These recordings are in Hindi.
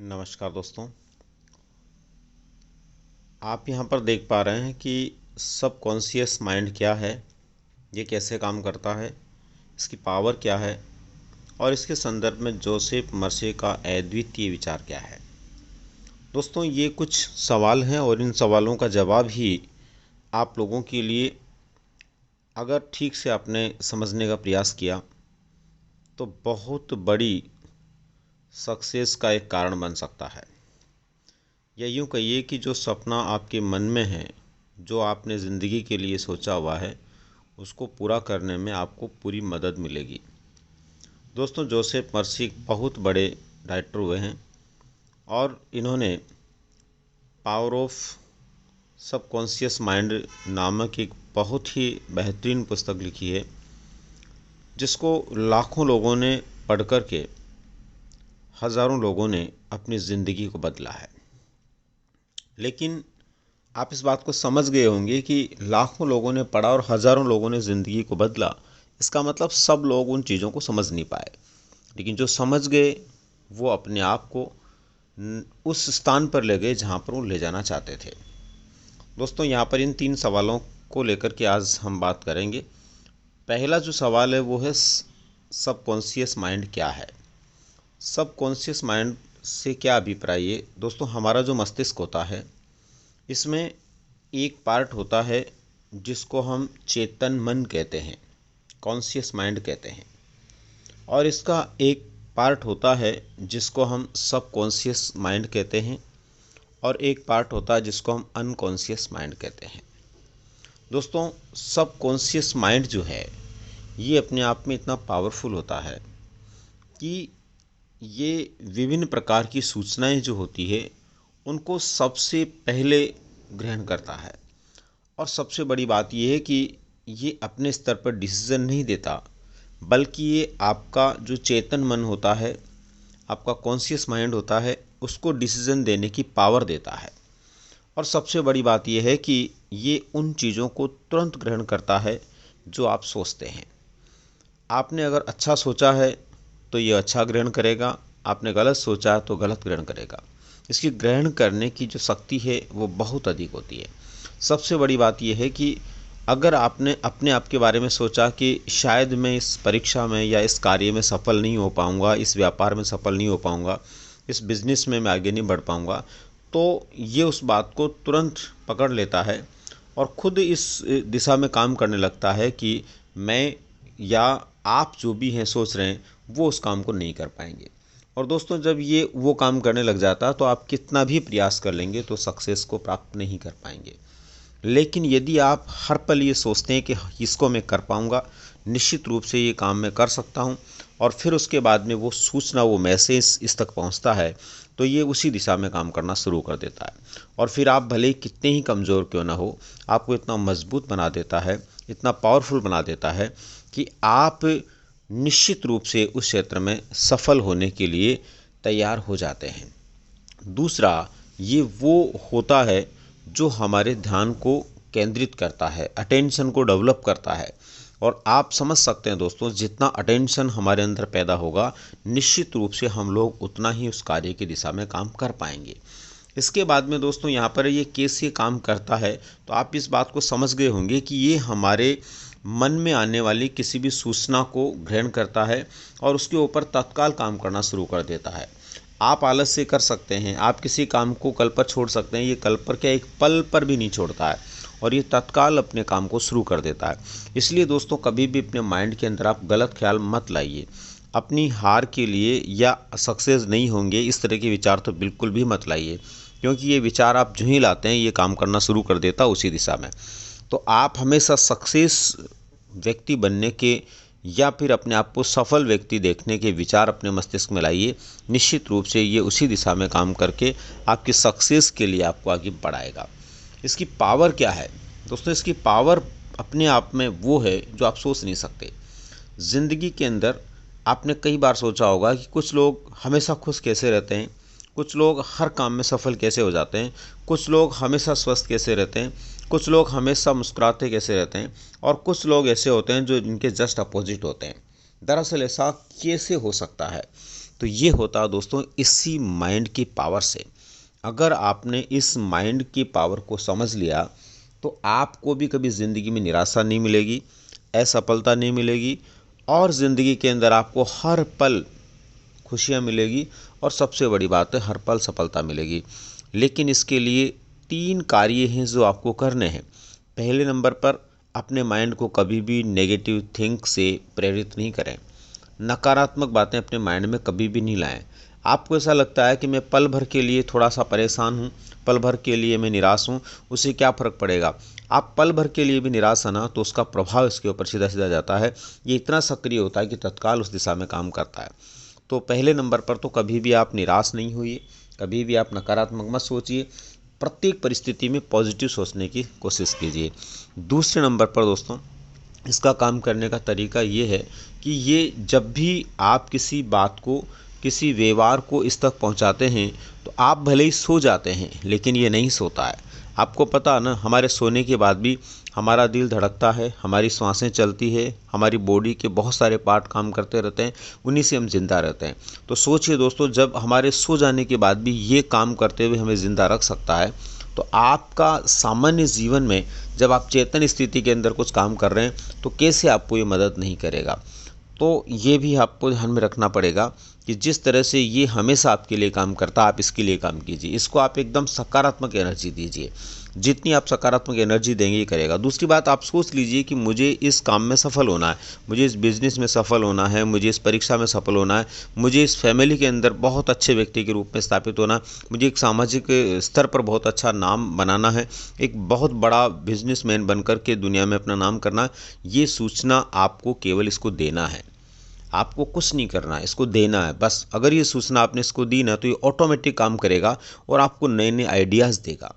नमस्कार दोस्तों। आप यहाँ पर देख पा रहे हैं कि सबकॉन्शियस माइंड क्या है, ये कैसे काम करता है, इसकी पावर क्या है और इसके संदर्भ में जोसेफ मर्से का अद्वितीय विचार क्या है। दोस्तों, ये कुछ सवाल हैं और इन सवालों का जवाब ही आप लोगों के लिए अगर ठीक से आपने समझने का प्रयास किया तो बहुत बड़ी सक्सेस का एक कारण बन सकता है। या यूँ कहिए कि जो सपना आपके मन में है, जो आपने ज़िंदगी के लिए सोचा हुआ है, उसको पूरा करने में आपको पूरी मदद मिलेगी। दोस्तों, जोसेफ मर्सी बहुत बड़े राइटर हुए हैं और इन्होंने पावर ऑफ सबकॉन्शियस माइंड नामक एक बहुत ही बेहतरीन पुस्तक लिखी है, जिसको लाखों लोगों ने पढ़ कर के हज़ारों लोगों ने अपनी ज़िंदगी को बदला है। लेकिन आप इस बात को समझ गए होंगे कि लाखों लोगों ने पढ़ा और हज़ारों लोगों ने ज़िंदगी को बदला, इसका मतलब सब लोग उन चीज़ों को समझ नहीं पाए। लेकिन जो समझ गए वो अपने आप को उस स्थान पर ले गए जहाँ पर वो ले जाना चाहते थे। दोस्तों, यहाँ पर इन 3 सवालों को लेकर के आज हम बात करेंगे। पहला जो सवाल है वो है सबकॉन्शियस माइंड क्या है। सबकॉन्शियस माइंड से क्या अभिप्राय है। दोस्तों, हमारा जो मस्तिष्क होता है, इसमें एक पार्ट होता है जिसको हम चेतन मन कहते हैं, कॉन्शियस माइंड कहते हैं, और इसका एक पार्ट होता है जिसको हम सबकॉन्शियस माइंड कहते हैं, और एक पार्ट होता है जिसको हम अनकॉन्शियस माइंड कहते हैं। दोस्तों, सबकॉन्शियस माइंड जो है ये अपने आप में इतना पावरफुल होता है कि ये विभिन्न प्रकार की सूचनाएं जो होती है उनको सबसे पहले ग्रहण करता है। और सबसे बड़ी बात यह है कि ये अपने स्तर पर डिसीज़न नहीं देता, बल्कि ये आपका जो चेतन मन होता है, आपका कॉन्शियस माइंड होता है, उसको डिसीज़न देने की पावर देता है। और सबसे बड़ी बात यह है कि ये उन चीज़ों को तुरंत ग्रहण करता है जो आप सोचते हैं। आपने अगर अच्छा सोचा है तो ये अच्छा ग्रहण करेगा, आपने गलत सोचा तो गलत ग्रहण करेगा। इसकी ग्रहण करने की जो शक्ति है वो बहुत अधिक होती है। सबसे बड़ी बात यह है कि अगर आपने अपने आप के बारे में सोचा कि शायद मैं इस परीक्षा में या इस कार्य में सफल नहीं हो पाऊँगा, इस व्यापार में सफल नहीं हो पाऊँगा, इस बिज़नेस में मैं आगे नहीं बढ़ पाऊँगा, तो ये उस बात को तुरंत पकड़ लेता है और ख़ुद इस दिशा में काम करने लगता है कि मैं या आप जो भी हैं सोच रहे हैं वो उस काम को नहीं कर पाएंगे। और दोस्तों, जब ये वो काम करने लग जाता है तो आप कितना भी प्रयास कर लेंगे तो सक्सेस को प्राप्त नहीं कर पाएंगे। लेकिन यदि आप हर पल ये सोचते हैं कि इसको मैं कर पाऊंगा, निश्चित रूप से ये काम मैं कर सकता हूं, और फिर उसके बाद में वो सूचना, वो मैसेज इस तक पहुंचता है, तो ये उसी दिशा में काम करना शुरू कर देता है। और फिर आप भले ही कितने ही कमज़ोर क्यों ना हो, आपको इतना मजबूत बना देता है, इतना पावरफुल बना देता है कि आप निश्चित रूप से उस क्षेत्र में सफल होने के लिए तैयार हो जाते हैं। दूसरा, ये वो होता है जो हमारे ध्यान को केंद्रित करता है, अटेंशन को डेवलप करता है। और आप समझ सकते हैं दोस्तों, जितना अटेंशन हमारे अंदर पैदा होगा, निश्चित रूप से हम लोग उतना ही उस कार्य की दिशा में काम कर पाएंगे। इसके बाद में दोस्तों, यहाँ पर ये कैसे काम करता है, तो आप इस बात को समझ गए होंगे कि ये हमारे मन में आने वाली किसी भी सूचना को ग्रहण करता है और उसके ऊपर तत्काल काम करना शुरू कर देता है। आप आलस से कर सकते हैं, आप किसी काम को कल पर छोड़ सकते हैं, ये कल पर क्या, एक पल पर भी नहीं छोड़ता है और ये तत्काल अपने काम को शुरू कर देता है। इसलिए दोस्तों, कभी भी अपने माइंड के अंदर आप गलत ख्याल मत लाइए। अपनी हार के लिए या सक्सेस नहीं होंगे इस तरह के विचार तो बिल्कुल भी मत लाइए, क्योंकि ये विचार आप जो ही लाते हैं ये काम करना शुरू कर देता है उसी दिशा में। तो आप हमेशा सक्सेस व्यक्ति बनने के या फिर अपने आप को सफल व्यक्ति देखने के विचार अपने मस्तिष्क में लाइए। निश्चित रूप से ये उसी दिशा में काम करके आपकी सक्सेस के लिए आपको आगे बढ़ाएगा। इसकी पावर क्या है दोस्तों? इसकी पावर अपने आप में वो है जो आप सोच नहीं सकते। ज़िंदगी के अंदर आपने कई बार सोचा होगा कि कुछ लोग हमेशा खुश कैसे रहते हैं, कुछ लोग हर काम में सफल कैसे हो जाते हैं, कुछ लोग हमेशा स्वस्थ कैसे रहते हैं, कुछ लोग हमेशा मुस्कुराते कैसे रहते हैं, और कुछ लोग ऐसे होते हैं जो इनके जस्ट अपोजिट होते हैं। दरअसल ऐसा कैसे हो सकता है? तो ये होता है दोस्तों इसी माइंड की पावर से। अगर आपने इस माइंड की पावर को समझ लिया तो आपको भी कभी ज़िंदगी में निराशा नहीं मिलेगी, असफलता नहीं मिलेगी, और ज़िंदगी के अंदर आपको हर पल खुशियाँ मिलेगी, और सबसे बड़ी बात है हर पल सफलता मिलेगी। लेकिन इसके लिए 3 कार्य हैं जो आपको करने हैं। पहले नंबर पर अपने माइंड को कभी भी नेगेटिव थिंक से प्रेरित नहीं करें। नकारात्मक बातें अपने माइंड में कभी भी नहीं लाएं। आपको ऐसा लगता है कि मैं पल भर के लिए थोड़ा सा परेशान हूँ, पल भर के लिए मैं निराश हूँ, उससे क्या फ़र्क पड़ेगा। आप पल भर के लिए भी निराश है ना, तो उसका प्रभाव इसके ऊपर सीधा सीधा जाता है। ये इतना सक्रिय होता है कि तत्काल उस दिशा में काम करता है। तो पहले नंबर पर तो कभी भी आप निराश नहीं होइए, कभी भी आप नकारात्मक मत सोचिए, प्रत्येक परिस्थिति में पॉजिटिव सोचने की कोशिश कीजिए। दूसरे नंबर पर दोस्तों इसका काम करने का तरीका ये है कि ये जब भी आप किसी बात को, किसी व्यवहार को इस तक पहुंचाते हैं, तो आप भले ही सो जाते हैं लेकिन ये नहीं सोता है। आपको पता है ना, हमारे सोने के बाद भी हमारा दिल धड़कता है, हमारी सांसें चलती है, हमारी बॉडी के बहुत सारे पार्ट काम करते रहते हैं, उन्हीं से हम जिंदा रहते हैं। तो सोचिए दोस्तों, जब हमारे सो जाने के बाद भी ये काम करते हुए हमें ज़िंदा रख सकता है, तो आपका सामान्य जीवन में जब आप चेतन स्थिति के अंदर कुछ काम कर रहे हैं तो कैसे आपको ये मदद नहीं करेगा। तो ये भी आपको ध्यान में रखना पड़ेगा कि जिस तरह से ये हमेशा आपके लिए काम करता है, आप इसके लिए काम कीजिए। इसको आप एकदम सकारात्मक एनर्जी दीजिए। जितनी आप सकारात्मक एनर्जी देंगे ये करेगा। दूसरी बात, आप सोच लीजिए कि मुझे इस काम में सफल होना है, मुझे इस बिज़नेस में सफल होना है, मुझे इस परीक्षा में सफल होना है, मुझे इस फैमिली के अंदर बहुत अच्छे व्यक्ति के रूप में स्थापित होना है, मुझे एक सामाजिक स्तर पर बहुत अच्छा नाम बनाना है, एक बहुत बड़ा बिजनेसमैन बनकर के दुनिया में अपना नाम करना है। ये सूचना आपको केवल इसको देना है, आपको कुछ नहीं करना है, इसको देना है बस। अगर ये सूचना आपने इसको दी ना, तो ये ऑटोमेटिक काम करेगा और आपको नए नए आइडियाज़ देगा।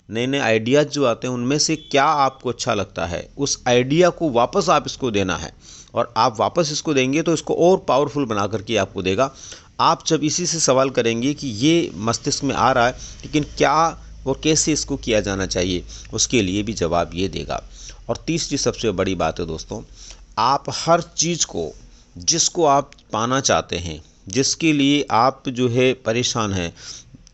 नए नए आइडियाज़ जो आते हैं उनमें से क्या आपको अच्छा लगता है, उस आइडिया को वापस आप इसको देना है, और आप वापस इसको देंगे तो इसको और पावरफुल बना करके आपको देगा। आप जब इसी से सवाल करेंगे कि ये मस्तिष्क में आ रहा है लेकिन क्या और कैसे इसको किया जाना चाहिए, उसके लिए भी जवाब ये देगा। और तीसरी सबसे बड़ी बात है दोस्तों, आप हर चीज़ को, जिसको आप पाना चाहते हैं, जिसके लिए आप जो है परेशान हैं,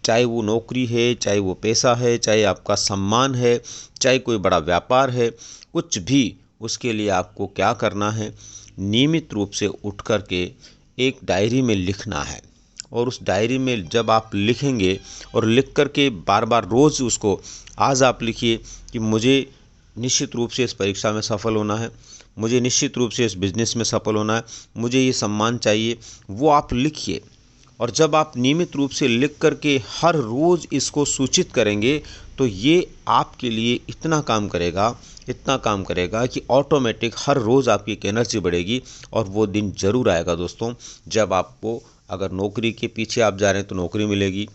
चाहे वो नौकरी है, चाहे वो पैसा है, चाहे आपका सम्मान है, चाहे कोई बड़ा व्यापार है, कुछ भी, उसके लिए आपको क्या करना है, नियमित रूप से उठ कर के एक डायरी में लिखना है। और उस डायरी में जब आप लिखेंगे और लिख कर के बार बार रोज़ उसको, आज आप लिखिए कि मुझे निश्चित रूप से इस परीक्षा में सफल होना है, मुझे निश्चित रूप से इस बिज़नेस में सफल होना है, मुझे ये सम्मान चाहिए, वो आप लिखिए। और जब आप नियमित रूप से लिख करके हर रोज़ इसको सूचित करेंगे, तो ये आपके लिए इतना काम करेगा, इतना काम करेगा कि ऑटोमेटिक हर रोज़ आपकी एक एनर्जी बढ़ेगी। और वो दिन ज़रूर आएगा दोस्तों, जब आपको, अगर नौकरी के पीछे आप जा रहे हैं तो नौकरी मिलेगी,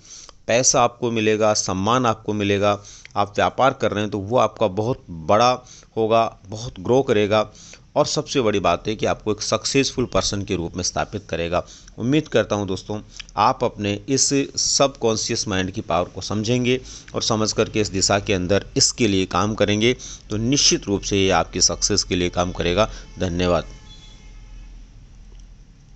पैसा आपको मिलेगा, सम्मान आपको मिलेगा, आप व्यापार कर रहे हैं तो वो आपका बहुत बड़ा होगा, बहुत ग्रो करेगा, और सबसे बड़ी बात है कि आपको एक सक्सेसफुल पर्सन के रूप में स्थापित करेगा। उम्मीद करता हूं दोस्तों आप अपने इस सब कॉन्शियस माइंड की पावर को समझेंगे और समझ करके इस दिशा के अंदर इसके लिए काम करेंगे, तो निश्चित रूप से ये आपकी सक्सेस के लिए काम करेगा। धन्यवाद।